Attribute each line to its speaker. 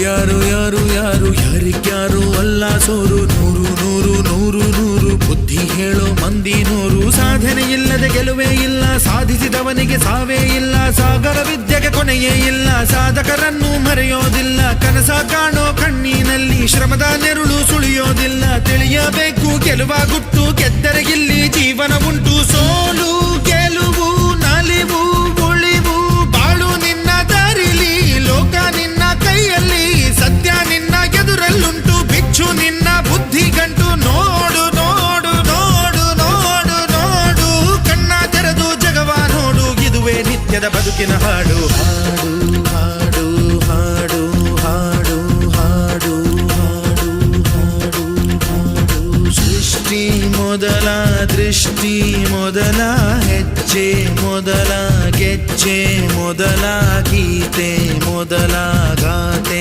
Speaker 1: ಯಾರು ಯಾರು ಯಾರು ಯಾರಿಗ್ಯಾರು ಅಲ್ಲ ಸೋರು. ನೂರು ನೂರು ನೂರು ನೂರು ಬುದ್ಧಿ ಹೇಳೋ ಮಂದಿ ನೂರು. ಸಾಧನೆ ಇಲ್ಲದೆ ಗೆಲುವೇ ಇಲ್ಲ, ಸಾಧಿಸಿದವನಿಗೆ ಸಾವೇ ಇಲ್ಲ. ಸಾಗರ ವಿದ್ಯೆಗೆ ಕೊನೆಯೇ ಇಲ್ಲ, ಸಾಧಕರನ್ನು ಮರೆಯೋದಿಲ್ಲ. ಕನಸ ಕಾಣೋ ಕಣ್ಣಿನಲ್ಲಿ ಶ್ರಮದ ನೆರುಳು ಸುಳಿಯೋದಿಲ್ಲ. ತಿಳಿಯಬೇಕು ಗೆಲುವ ಗುಟ್ಟು, ಗೆದ್ದರೆ ಇಲ್ಲಿ ಜೀವನ ಉಂಟು. ಸೋಲು ಗೆಲುವು ನಲಿವು ಉಳಿವು ಬಾಳು ನಿನ್ನ ದಾರಿಲಿ, ಲೋಕ ನಿನ್ನ ಕೈಯಲ್ಲಿ, ಸತ್ಯ ನಿನ್ನ ಎದುರಲ್ಲುಂಟು. ಬಿಚ್ಚು ನಿನ್ನ ಬುದ್ಧಿ ಗಂಟು, ನೋಡು ನೋಡು ನೋಡು ನೋಡು ನೋಡು. ಕಣ್ಣ ತೆರೆದು ಜಗವ ನೋಡು, ಇದುವೇ ನಿತ್ಯದ ಬದುಕಿನ ಹಾಡು. ಹಾಡು ಹಾಡು ಹಾಡು ಹಾಡು ಹಾಡು ಹಾಡು ಹಾಡು. ಸೃಷ್ಟಿ ಮೊದಲ ದೃಷ್ಟಿ ಮೊದಲ ಹೆಜ್ಜೆ ಮೊದಲ ಗೆಜ್ಜೆ ಮೊದಲ ಗೀತೆ ಮೊದಲ ಗಾತೆ.